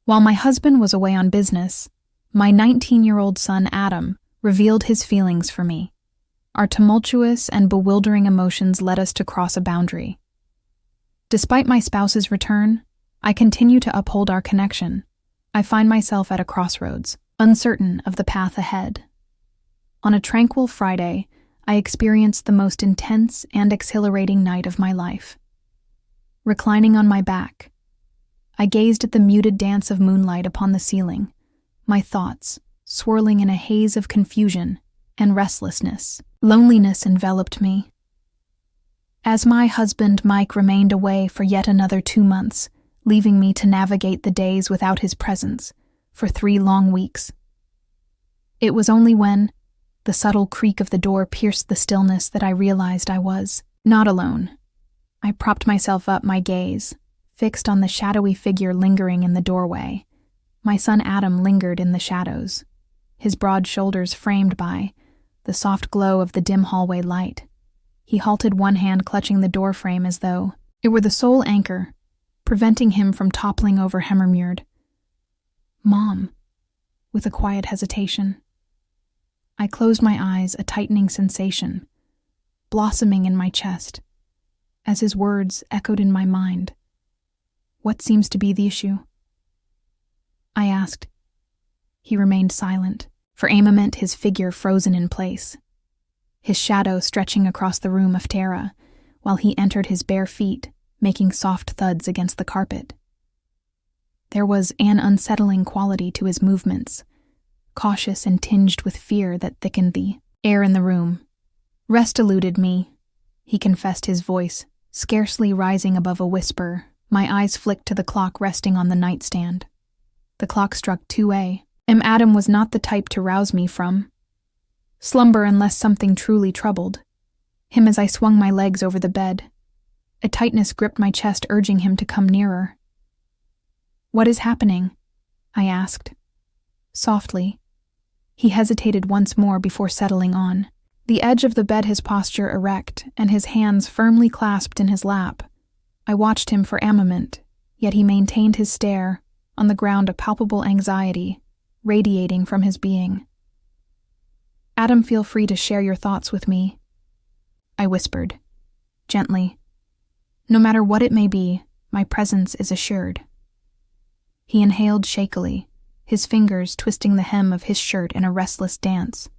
While my husband was away on business, my 19-year-old son Adam revealed his feelings for me. Our tumultuous and bewildering emotions led us to cross a boundary. Despite my spouse's return, I continue to uphold our connection. I find myself at a crossroads, uncertain of the path ahead. On a tranquil Friday, I experienced the most intense and exhilarating night of my life. Reclining on my back, I gazed at the muted dance of moonlight upon the ceiling, my thoughts swirling in a haze of confusion and restlessness. Loneliness enveloped me. As my husband Mike remained away for yet another 2 months, leaving me to navigate the days without his presence for 3 long weeks. It was only when the subtle creak of the door pierced the stillness that I realized I was not alone. I propped myself up, my gaze fixed on the shadowy figure lingering in the doorway. My son Adam lingered in the shadows, his broad shoulders framed by the soft glow of the dim hallway light. He halted, one hand clutching the doorframe as though it were the sole anchor, preventing him from toppling over Hemmermured. "Mom," with a quiet hesitation. I closed my eyes, a tightening sensation blossoming in my chest, as his words echoed in my mind. "What seems to be the issue?" I asked. He remained silent, for a moment his figure frozen in place, his shadow stretching across the room of Tara, while he entered his bare feet, making soft thuds against the carpet. There was an unsettling quality to his movements, cautious and tinged with fear that thickened the air in the room. "Rest eluded me," he confessed, his voice scarcely rising above a whisper. My eyes flicked to the clock resting on the nightstand. The clock struck 2 a.m. Adam was not the type to rouse me from slumber unless something truly troubled him. As I swung my legs over the bed, a tightness gripped my chest, urging him to come nearer. "What is happening?" I asked, softly. He hesitated once more before settling on the edge of the bed, his posture erect and his hands firmly clasped in his lap. I watched him for a moment, yet he maintained his stare on the ground, a palpable anxiety radiating from his being. "Adam, feel free to share your thoughts with me," I whispered, gently. "No matter what it may be, my presence is assured." He inhaled shakily, his fingers twisting the hem of his shirt in a restless dance.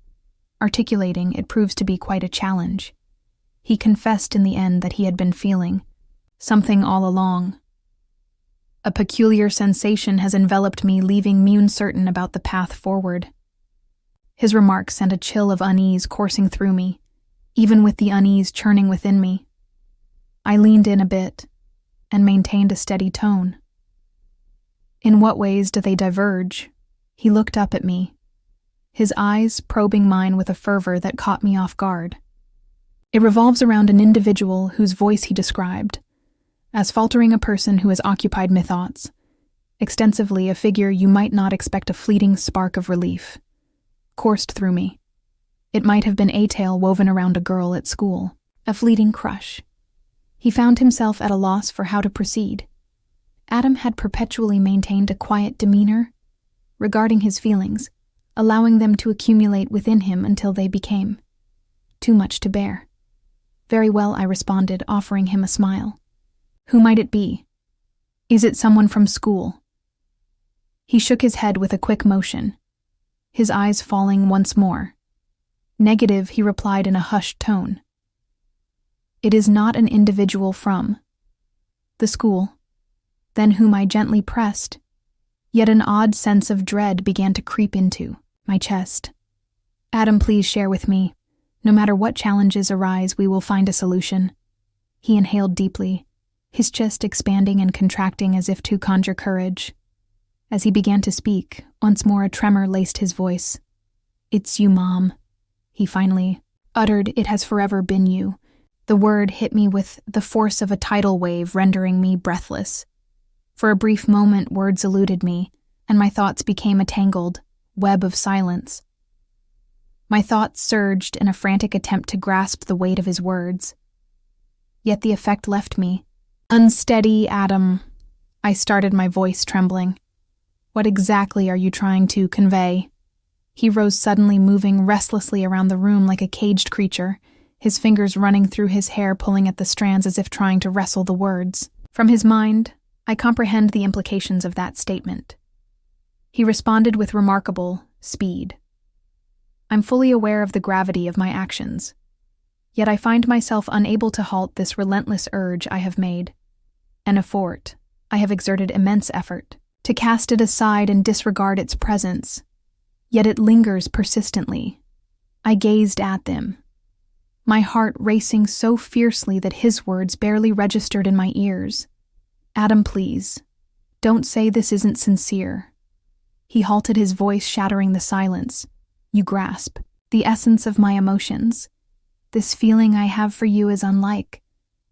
Articulating it proves to be quite a challenge. He confessed in the end that he had been feeling something all along. "A peculiar sensation has enveloped me, leaving me uncertain about the path forward." His remarks sent a chill of unease coursing through me, even with the unease churning within me. I leaned in a bit and maintained a steady tone. "In what ways do they diverge?" He looked up at me, his eyes probing mine with a fervor that caught me off guard. "It revolves around an individual whose voice he described as faltering, a person who has occupied my thoughts extensively, a figure you might not expect. A fleeting spark of relief coursed through me. It might have been a tale woven around a girl at school, a fleeting crush. He found himself at a loss for how to proceed. Adam had perpetually maintained a quiet demeanor regarding his feelings, allowing them to accumulate within him until they became too much to bear. "Very well," I responded, offering him a smile. "Who might it be? Is it someone from school?" He shook his head with a quick motion, his eyes falling once more. "Negative," he replied in a hushed tone. "It is not an individual from the school." Then whom I gently pressed, yet an odd sense of dread began to creep into my chest. "Adam, please share with me. No matter what challenges arise, we will find a solution." He inhaled deeply, his chest expanding and contracting as if to conjure courage. As he began to speak, once more a tremor laced his voice. "It's you, Mom," he finally uttered. "It has forever been you." The word hit me with the force of a tidal wave, rendering me breathless. For a brief moment, words eluded me, and my thoughts became a tangled web of silence. My thoughts surged in a frantic attempt to grasp the weight of his words. Yet the effect left me unsteady. "Adam," I started, my voice trembling. What exactly are you trying to convey? He rose suddenly, moving restlessly around the room like a caged creature, his fingers running through his hair, pulling at the strands as if trying to wrestle the words. From his mind, I comprehend the implications of that statement. He responded with remarkable speed. I'm fully aware of the gravity of my actions, yet I find myself unable to halt this relentless urge I have made. An effort. I have exerted immense effort to cast it aside and disregard its presence, yet it lingers persistently. I gazed at them, my heart racing so fiercely that his words barely registered in my ears. Adam, please, don't say this isn't sincere. He halted, his voice shattering the silence. You grasp the essence of my emotions. This feeling I have for you is unlike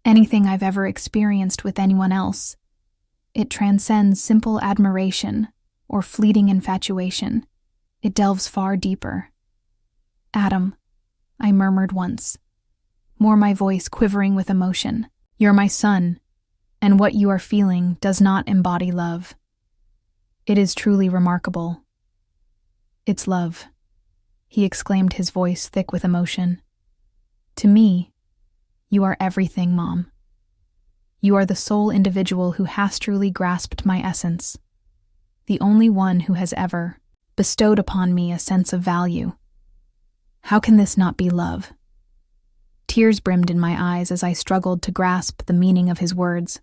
anything I've ever experienced with anyone else. It transcends simple admiration or fleeting infatuation. It delves far deeper. Adam, I murmured once, more my voice quivering with emotion. You're my son, and what you are feeling does not embody love. It is truly remarkable. It's love, he exclaimed, his voice thick with emotion. To me, you are everything, Mom. You are the sole individual who has truly grasped my essence, the only one who has ever bestowed upon me a sense of value. How can this not be love? Tears brimmed in my eyes as I struggled to grasp the meaning of his words.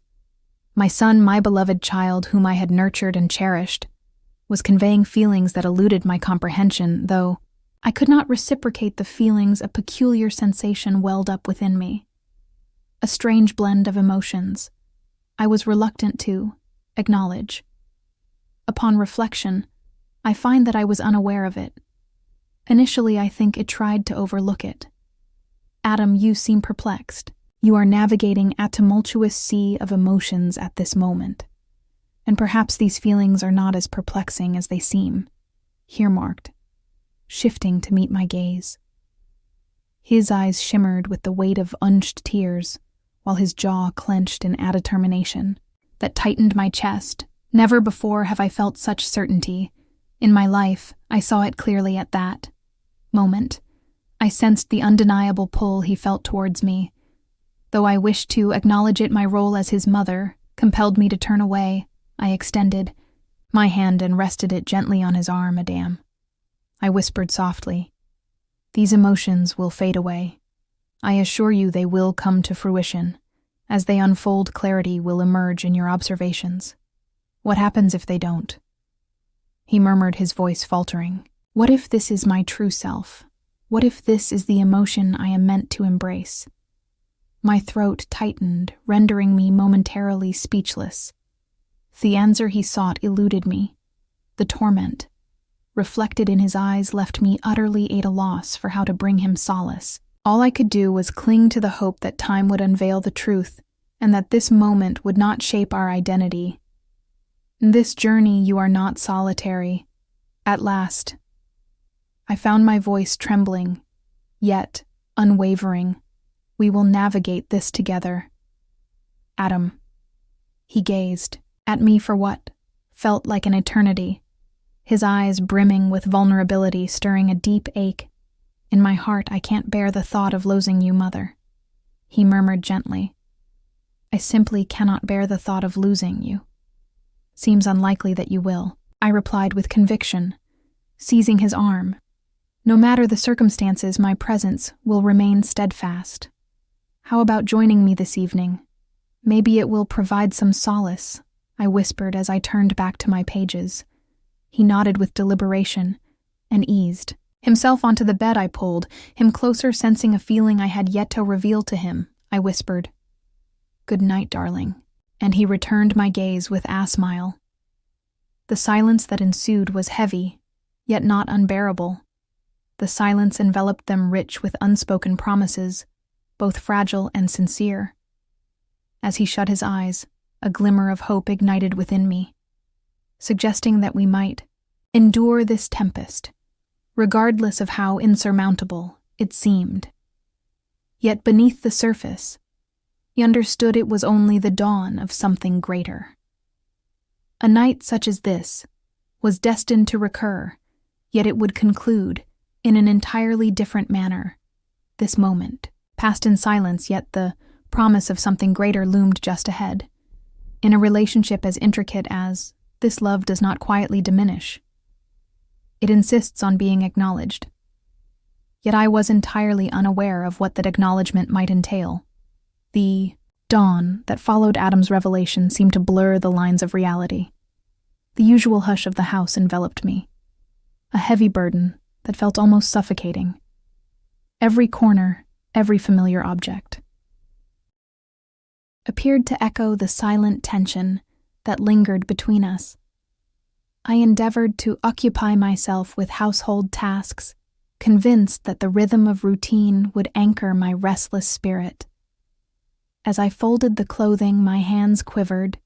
My son, my beloved child whom I had nurtured and cherished, was conveying feelings that eluded my comprehension, though I could not reciprocate the feelings. A peculiar sensation welled up within me. A strange blend of emotions I was reluctant to acknowledge. Upon reflection, I find that I was unaware of it. Initially, I think it tried to overlook it. Adam, you seem perplexed. You are navigating a tumultuous sea of emotions at this moment. And perhaps these feelings are not as perplexing as they seem. Here marked, shifting to meet my gaze. His eyes shimmered with the weight of unshed tears, while his jaw clenched in a determination that tightened my chest. Never before have I felt such certainty. In my life, I saw it clearly at that moment. I sensed the undeniable pull he felt towards me. Though I wished to acknowledge it, my role as his mother compelled me to turn away. I extended my hand and rested it gently on his arm. Madame, I whispered softly, these emotions will fade away. I assure you they will come to fruition. As they unfold, clarity will emerge in your observations. What happens if they don't? He murmured, his voice faltering. What if this is my true self? What if this is the emotion I am meant to embrace? My throat tightened, rendering me momentarily speechless. The answer he sought eluded me. The torment, reflected in his eyes, left me utterly at a loss for how to bring him solace. All I could do was cling to the hope that time would unveil the truth, and that this moment would not shape our identity. In this journey, you are not solitary. At last, I found my voice trembling, yet unwavering. We will navigate this together. Adam. He gazed at me for what felt like an eternity, his eyes brimming with vulnerability, stirring a deep ache. In my heart, I can't bear the thought of losing you, Mother. He murmured gently. I simply cannot bear the thought of losing you. Seems unlikely that you will, I replied with conviction, seizing his arm. No matter the circumstances, my presence will remain steadfast. How about joining me this evening? Maybe it will provide some solace, I whispered as I turned back to my pages. He nodded with deliberation and eased himself onto the bed. I pulled him closer, sensing a feeling I had yet to reveal to him. I whispered, "Good night, darling," and he returned my gaze with a smile. The silence that ensued was heavy, yet not unbearable. The silence enveloped them, rich with unspoken promises, both fragile and sincere. As he shut his eyes, a glimmer of hope ignited within me, suggesting that we might endure this tempest, regardless of how insurmountable it seemed. Yet beneath the surface, he understood it was only the dawn of something greater. A night such as this was destined to recur, yet it would conclude in an entirely different manner. This moment passed in silence, yet the promise of something greater loomed just ahead. In a relationship as intricate as this, love does not quietly diminish. It insists on being acknowledged. Yet I was entirely unaware of what that acknowledgement might entail. The dawn that followed Adam's revelation seemed to blur the lines of reality. The usual hush of the house enveloped me, a heavy burden that felt almost suffocating. Every corner, every familiar object appeared to echo the silent tension that lingered between us. I endeavored to occupy myself with household tasks, convinced that the rhythm of routine would anchor my restless spirit. As I folded the clothing, my hands quivered,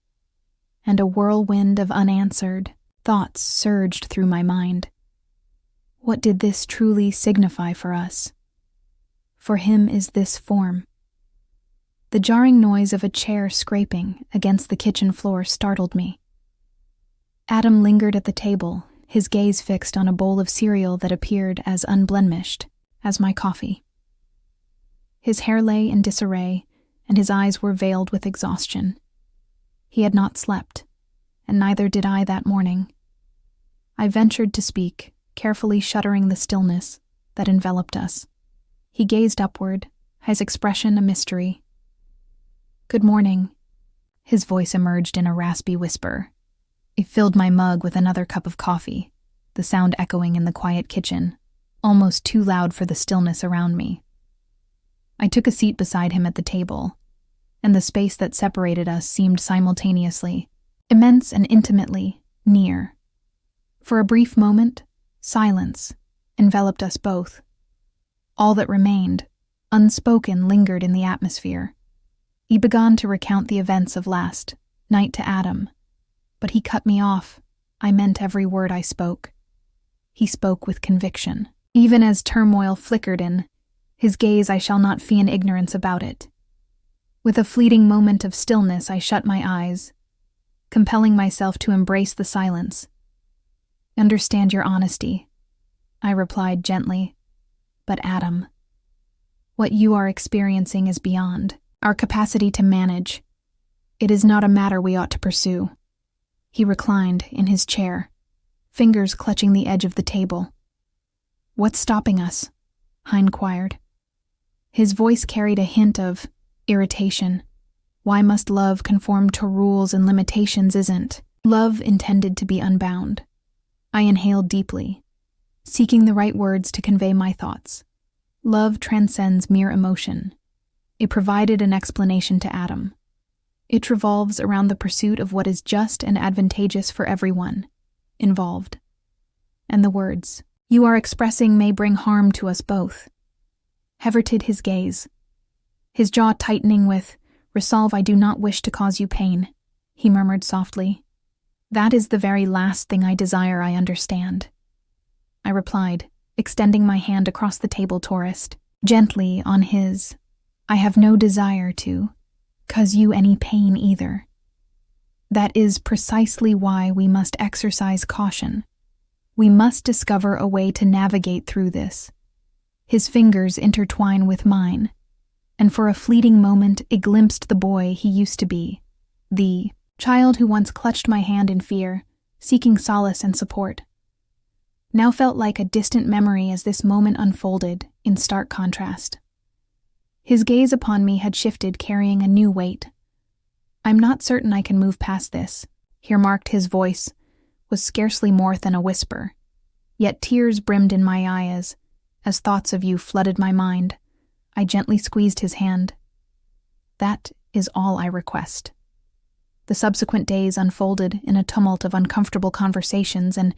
and a whirlwind of unanswered thoughts surged through my mind. What did this truly signify for us? For him is this form. The jarring noise of a chair scraping against the kitchen floor startled me. Adam lingered at the table, his gaze fixed on a bowl of cereal that appeared as unblemished as my coffee. His hair lay in disarray, and his eyes were veiled with exhaustion. He had not slept, and neither did I that morning. I ventured to speak, carefully shuttering the stillness that enveloped us. He gazed upward, his expression a mystery. "Good morning." His voice emerged in a raspy whisper. It filled my mug with another cup of coffee, the sound echoing in the quiet kitchen, almost too loud for the stillness around me. I took a seat beside him at the table, and the space that separated us seemed simultaneously, immense and intimately, near. For a brief moment, silence enveloped us both. All that remained, unspoken, lingered in the atmosphere. He began to recount the events of last night to Adam, but he cut me off. I meant every word I spoke. He spoke with conviction. Even as turmoil flickered in his gaze, I shall not feign ignorance about it. With a fleeting moment of stillness, I shut my eyes, compelling myself to embrace the silence. "Understand your honesty," I replied gently. "But Adam, what you are experiencing is beyond our capacity to manage. It is not a matter we ought to pursue." He reclined in his chair, fingers clutching the edge of the table. "What's stopping us?" I inquired. His voice carried a hint of irritation. Why must love conform to rules and limitations? Isn't love intended to be unbound? I inhaled deeply, seeking the right words to convey my thoughts. Love transcends mere emotion. It provided an explanation to Adam. It revolves around the pursuit of what is just and advantageous for everyone involved. And the words you are expressing may bring harm to us both. Heverted his gaze, his jaw tightening with resolve. "I do not wish to cause you pain," he murmured softly. "That is the very last thing I desire, I understand," I replied, extending my hand across the table tourist, gently on his. "I have no desire to cause you any pain either. That is precisely why we must exercise caution. We must discover a way to navigate through this." His fingers intertwined with mine, and for a fleeting moment it glimpsed the boy he used to be, the child who once clutched my hand in fear, seeking solace and support. Now felt like a distant memory as this moment unfolded in stark contrast. His gaze upon me had shifted, carrying a new weight. "I'm not certain I can move past this," he remarked. His voice was scarcely more than a whisper, yet tears brimmed in my eyes as thoughts of you flooded my mind. I gently squeezed his hand. "That is all I request." The subsequent days unfolded in a tumult of uncomfortable conversations and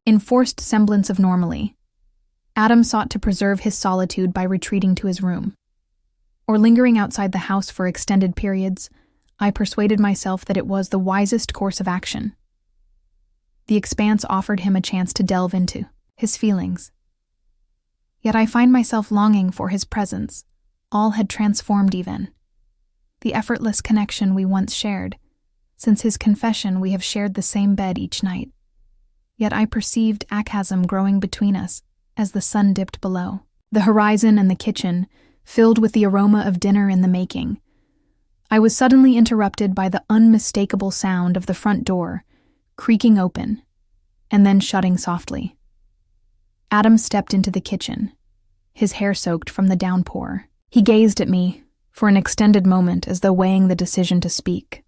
enforced semblance of normalcy. Adam sought to preserve his solitude by retreating to his room, or lingering outside the house for extended periods. I persuaded myself that it was the wisest course of action. The expanse offered him a chance to delve into his feelings. Yet I find myself longing for his presence. All had transformed even. The effortless connection we once shared. Since his confession, we have shared the same bed each night. yet I perceived a chasm growing between us as the sun dipped below. The horizon and the kitchen, filled with the aroma of dinner in the making. I was suddenly interrupted by the unmistakable sound of the front door, creaking open, and then shutting softly. Adam stepped into the kitchen, his hair soaked from the downpour. He gazed at me for an extended moment as though weighing the decision to speak.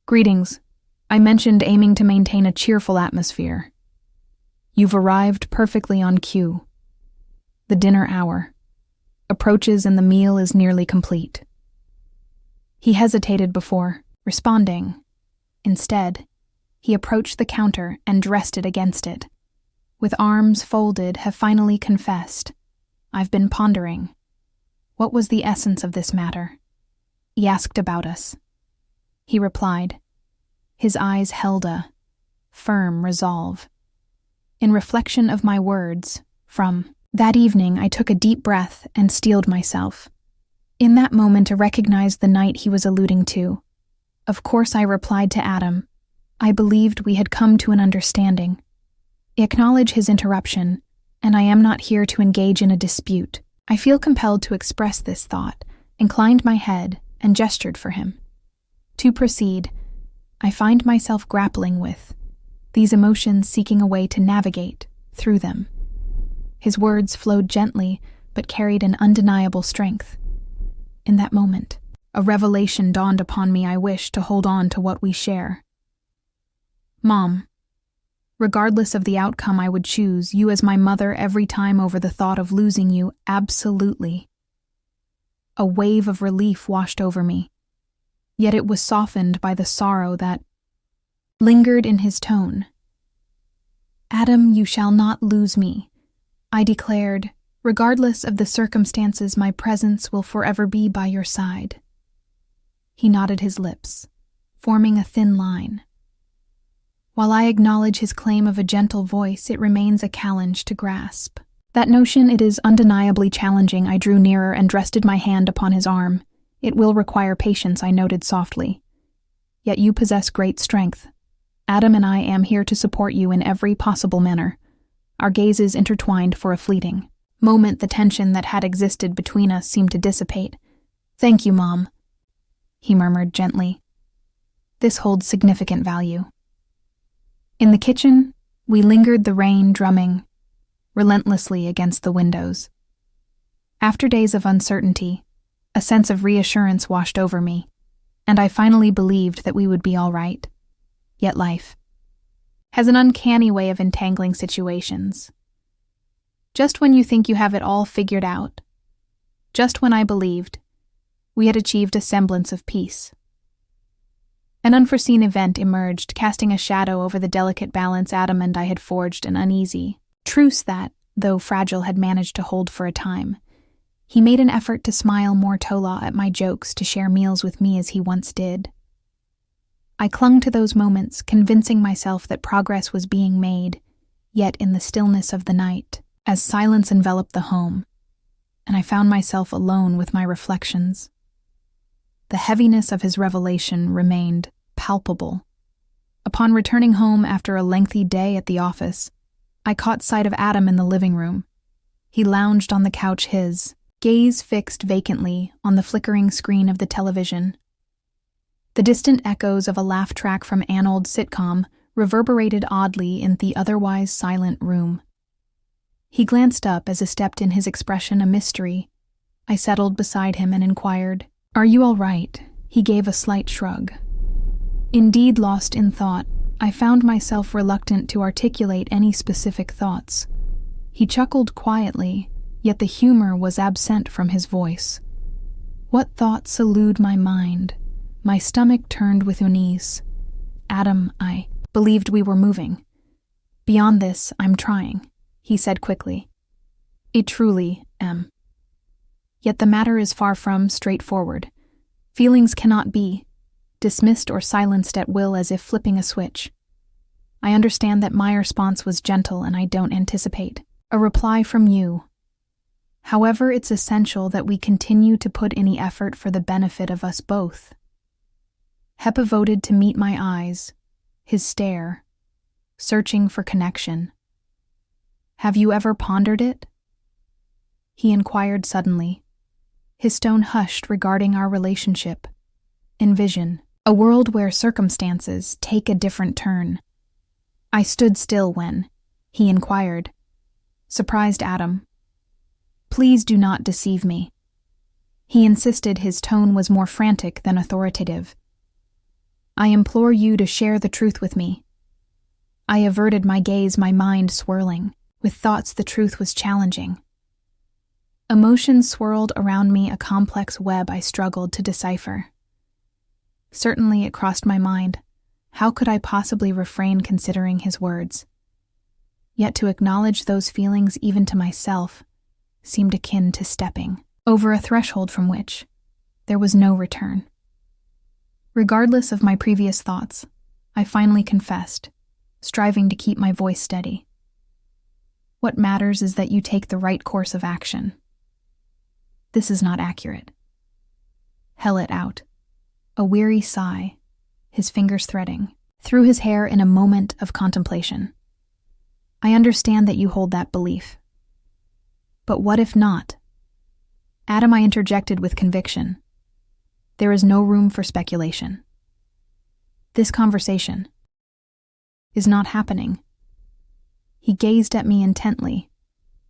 "Greetings," I mentioned, aiming to maintain a cheerful atmosphere. "You've arrived perfectly on cue. The dinner hour approaches and the meal is nearly complete." He hesitated before responding. Instead, he approached the counter and rested against it. With arms folded, have finally confessed. "I've been pondering. What was the essence of this matter?" He asked about us. He replied. His eyes held a firm resolve. In reflection of my words, from that evening I took a deep breath and steeled myself. In that moment I recognized the night he was alluding to. Of course I replied to Adam. I believed we had come to an understanding. I acknowledge his interruption, and I am not here to engage in a dispute. I feel compelled to express this thought, inclined my head, and gestured for him. To proceed, I find myself grappling with these emotions, seeking a way to navigate through them. His words flowed gently, but carried an undeniable strength. In that moment, a revelation dawned upon me. I wish to hold on to what we share. Mom, regardless of the outcome I would choose you as my mother every time over the thought of losing you, absolutely. A wave of relief washed over me, yet it was softened by the sorrow that lingered in his tone. Adam, you shall not lose me, I declared. Regardless of the circumstances, my presence will forever be by your side. He nodded his lips, forming a thin line. While I acknowledge his claim of a gentle voice, it remains a challenge to grasp. That notion, it is undeniably challenging. I drew nearer and rested my hand upon his arm. It will require patience, I noted softly. Yet you possess great strength. Adam and I am here to support you in every possible manner. Our gazes intertwined for a fleeting moment. The tension that had existed between us seemed to dissipate. Thank you, Mom, he murmured gently. This holds significant value. In the kitchen, we lingered, the rain drumming relentlessly against the windows. After days of uncertainty, a sense of reassurance washed over me, and I finally believed that we would be all right. Yet life has an uncanny way of entangling situations. Just when you think you have it all figured out, just when I believed we had achieved a semblance of peace, an unforeseen event emerged, casting a shadow over the delicate balance Adam and I had forged, an uneasy truce that, though fragile, had managed to hold for a time. He made an effort to smile more Tola at my jokes, to share meals with me as he once did. I clung to those moments, convincing myself that progress was being made, yet in the stillness of the night, as silence enveloped the home, and I found myself alone with my reflections. The heaviness of his revelation remained palpable. Upon returning home after a lengthy day at the office, I caught sight of Adam in the living room. He lounged on the couch, his gaze fixed vacantly on the flickering screen of the television. The distant echoes of a laugh track from an old sitcom reverberated oddly in the otherwise silent room. He glanced up as I stepped in, his expression a mystery. I settled beside him and inquired, "Are you all right?" He gave a slight shrug. Indeed, lost in thought, I found myself reluctant to articulate any specific thoughts. He chuckled quietly, yet the humor was absent from his voice. What thoughts elude my mind? My stomach turned with unease. Adam, I believed we were moving. Beyond this, I'm trying, he said quickly. I truly am. Yet the matter is far from straightforward. Feelings cannot be dismissed or silenced at will, as if flipping a switch. I understand that my response was gentle, and I don't anticipate a reply from you. However, it's essential that we continue to put any effort for the benefit of us both. Hepa voted to meet my eyes, his stare searching for connection. Have you ever pondered it? He inquired suddenly, his tone hushed regarding our relationship. Envision a world where circumstances take a different turn. I stood still when he inquired, surprised Adam. Please do not deceive me. He insisted, his tone was more frantic than authoritative. I implore you to share the truth with me. I averted my gaze, my mind swirling, with thoughts the truth was challenging. Emotions swirled around me, a complex web I struggled to decipher. Certainly it crossed my mind, how could I possibly refrain considering his words? Yet to acknowledge those feelings even to myself seemed akin to stepping over a threshold from which there was no return. Regardless of my previous thoughts, I finally confessed, striving to keep my voice steady. What matters is that you take the right course of action. This is not accurate. Hell it out. A weary sigh, his fingers threading, through his hair in a moment of contemplation. I understand that you hold that belief. But what if not? Adam, I interjected with conviction. There is no room for speculation. This conversation is not happening. He gazed at me intently,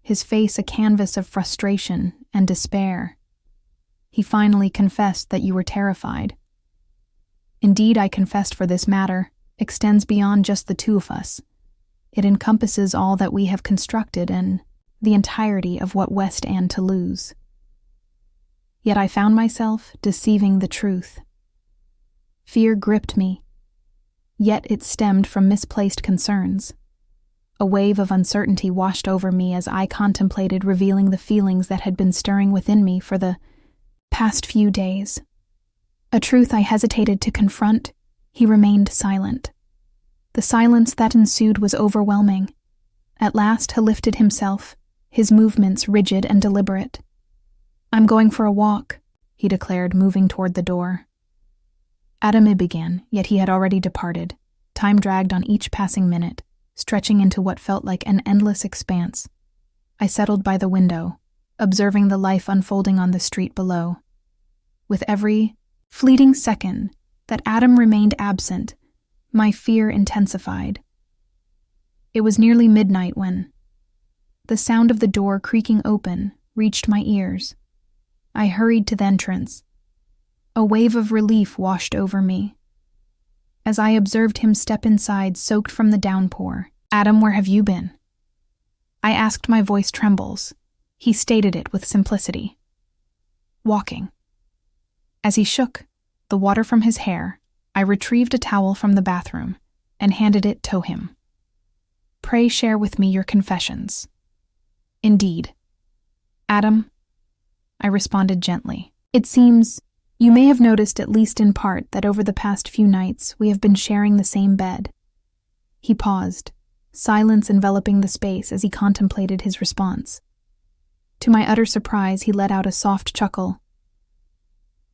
his face a canvas of frustration and despair. He finally confessed that you were terrified. Indeed, I confessed, for this matter extends beyond just the two of us. It encompasses all that we have constructed and the entirety of what West and to lose. Yet I found myself deceiving the truth. Fear gripped me, yet it stemmed from misplaced concerns. A wave of uncertainty washed over me as I contemplated revealing the feelings that had been stirring within me for the past few days. A truth I hesitated to confront. He remained silent. The silence that ensued was overwhelming. At last he lifted himself, his movements rigid and deliberate. I'm going for a walk, he declared, moving toward the door. Adam began, yet he had already departed. Time dragged on each passing minute, stretching into what felt like an endless expanse. I settled by the window, observing the life unfolding on the street below. With every fleeting second that Adam remained absent, my fear intensified. It was nearly midnight when the sound of the door creaking open reached my ears. I hurried to the entrance. A wave of relief washed over me as I observed him step inside, soaked from the downpour. Adam, where have you been? I asked, my voice trembles. He stated it with simplicity. Walking. As he shook the water from his hair, I retrieved a towel from the bathroom and handed it to him. Pray share with me your confessions. Indeed. Adam, I responded gently. It seems you may have noticed, at least in part, that over the past few nights we have been sharing the same bed. He paused, silence enveloping the space as he contemplated his response. To my utter surprise, he let out a soft chuckle.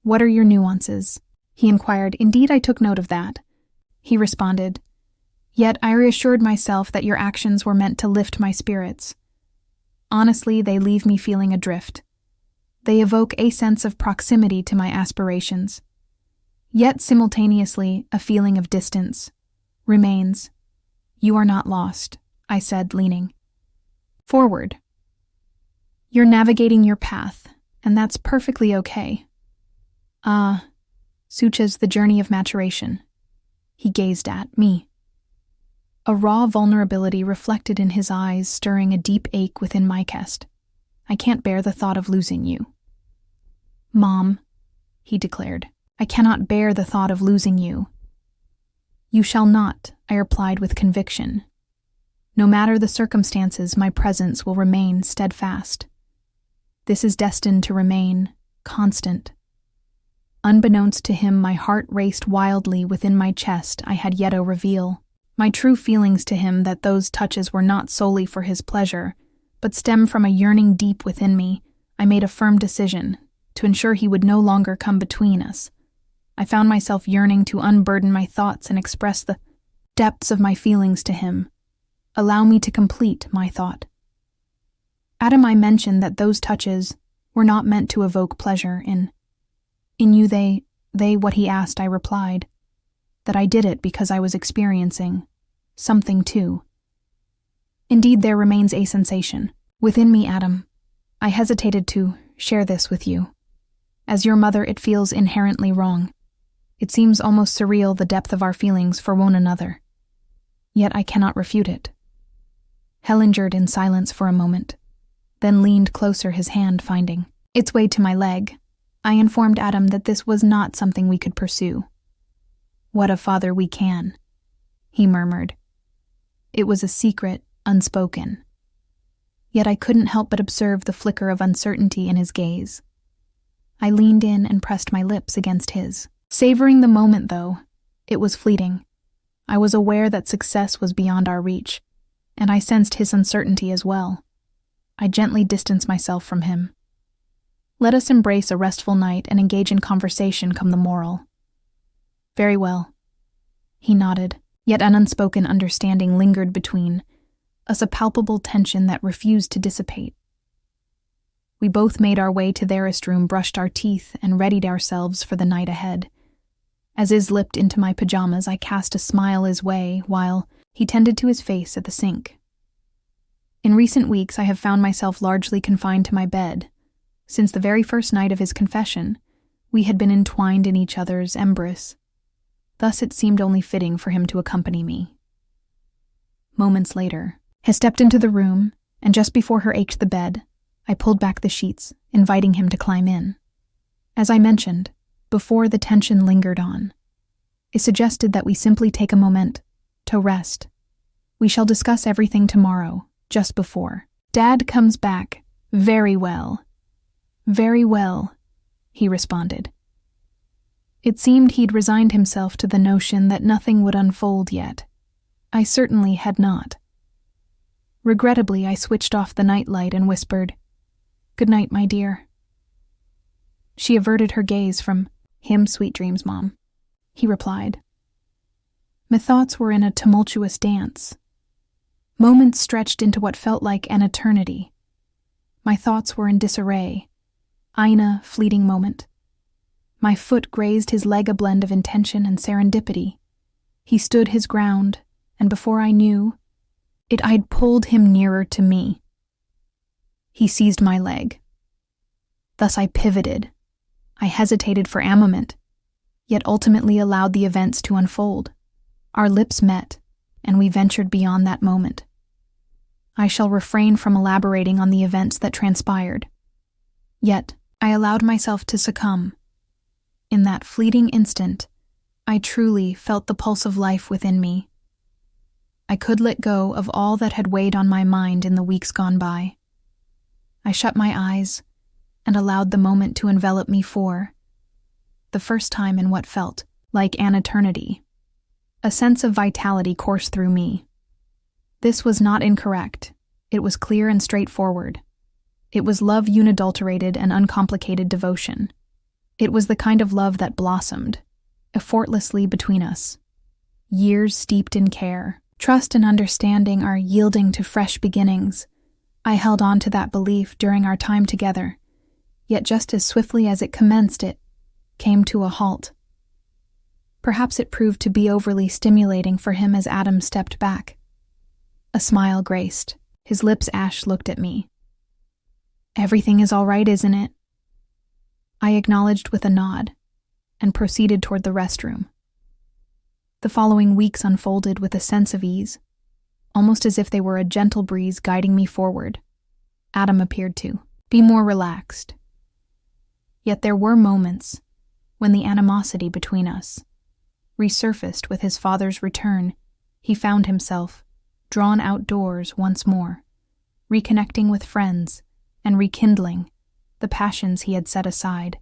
What are your nuances? He inquired. Indeed, I took note of that, he responded. Yet I reassured myself that your actions were meant to lift my spirits. Honestly, they leave me feeling adrift. They evoke a sense of proximity to my aspirations. Yet simultaneously, a feeling of distance remains. You are not lost, I said, leaning forward. You're navigating your path, and that's perfectly okay. Such as the journey of maturation. He gazed at me. A raw vulnerability reflected in his eyes, stirring a deep ache within my chest. I can't bear the thought of losing you. Mom, he declared, I cannot bear the thought of losing you. You shall not, I replied with conviction. No matter the circumstances, my presence will remain steadfast. This is destined to remain constant. Unbeknownst to him, my heart raced wildly within my chest. I had yet to reveal my true feelings to him, that those touches were not solely for his pleasure, but stemmed from a yearning deep within me. I made a firm decision to ensure he would no longer come between us. I found myself yearning to unburden my thoughts and express the depths of my feelings to him. Allow me to complete my thought. Adam, I mentioned that those touches were not meant to evoke pleasure in you. They, what he asked, I replied. That I did it because I was experiencing something too. Indeed, there remains a sensation within me, Adam. I hesitated to share this with you. As your mother, it feels inherently wrong. It seems almost surreal, the depth of our feelings for one another. Yet I cannot refute it. Helen endured in silence for a moment, then leaned closer, his hand finding its way to my leg. I informed Adam that this was not something we could pursue. What a father we can, he murmured. It was a secret, unspoken. Yet I couldn't help but observe the flicker of uncertainty in his gaze. I leaned in and pressed my lips against his. Savoring the moment, though, it was fleeting. I was aware that success was beyond our reach, and I sensed his uncertainty as well. I gently distanced myself from him. Let us embrace a restful night and engage in conversation come the morrow. Very well. He nodded, yet an unspoken understanding lingered between us, a palpable tension that refused to dissipate. We both made our way to their room, brushed our teeth, and readied ourselves for the night ahead. As I slipped into my pajamas, I cast a smile his way while he tended to his face at the sink. In recent weeks, I have found myself largely confined to my bed. Since the very first night of his confession, we had been entwined in each other's embrace. Thus it seemed only fitting for him to accompany me. Moments later, I stepped into the room, and just before her ached the bed, I pulled back the sheets, inviting him to climb in. As I mentioned, before the tension lingered on, I suggested that we simply take a moment to rest. We shall discuss everything tomorrow, just before Dad comes back. Very well. Very well, he responded. It seemed he'd resigned himself to the notion that nothing would unfold yet. I certainly had not. Regrettably, I switched off the nightlight and whispered, "Good night, my dear." She averted her gaze from him. "Sweet dreams, Mom," he replied. My thoughts were in a tumultuous dance. Moments stretched into what felt like an eternity. My thoughts were in disarray. A fleeting moment. My foot grazed his leg, a blend of intention and serendipity. He stood his ground, and before I knew it, I'd pulled him nearer to me. He seized my leg. Thus I pivoted. I hesitated for a moment, yet ultimately allowed the events to unfold. Our lips met, and we ventured beyond that moment. I shall refrain from elaborating on the events that transpired. Yet, I allowed myself to succumb. In that fleeting instant, I truly felt the pulse of life within me. I could let go of all that had weighed on my mind in the weeks gone by. I shut my eyes and allowed the moment to envelop me for the first time in what felt like an eternity. A sense of vitality coursed through me. This was not incorrect. It was clear and straightforward. It was love, unadulterated and uncomplicated devotion. It was the kind of love that blossomed effortlessly between us. Years steeped in care, trust and understanding are yielding to fresh beginnings. I held on to that belief during our time together, yet just as swiftly as it commenced, it came to a halt. Perhaps it proved to be overly stimulating for him as Adam stepped back. A smile graced his lips. Ash looked at me. "Everything is all right, isn't it?" I acknowledged with a nod and proceeded toward the restroom. The following weeks unfolded with a sense of ease, almost as if they were a gentle breeze guiding me forward. Adam appeared to be more relaxed. Yet there were moments when the animosity between us resurfaced. With his father's return, he found himself drawn outdoors once more, reconnecting with friends and rekindling the passions he had set aside.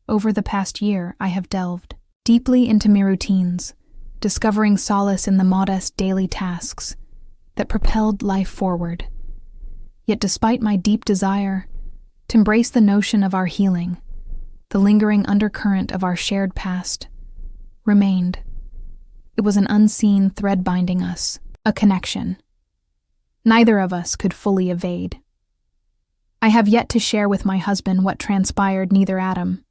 Over the past year, I have delved deeply into my routines, discovering solace in the modest daily tasks that propelled life forward. Yet despite my deep desire to embrace the notion of our healing, the lingering undercurrent of our shared past remained. It was an unseen thread binding us, a connection. Neither of us could fully evade. I have yet to share with my husband what transpired, neither Adam,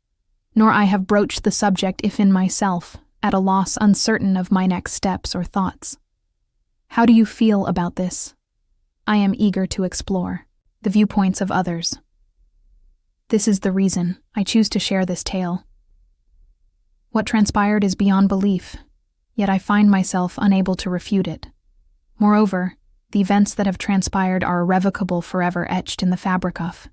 nor I have broached the subject if in myself, at a loss uncertain of my next steps or thoughts. How do you feel about this? I am eager to explore the viewpoints of others. This is the reason I choose to share this tale. What transpired is beyond belief, yet I find myself unable to refute it. Moreover, the events that have transpired are irrevocable, forever etched in the fabric of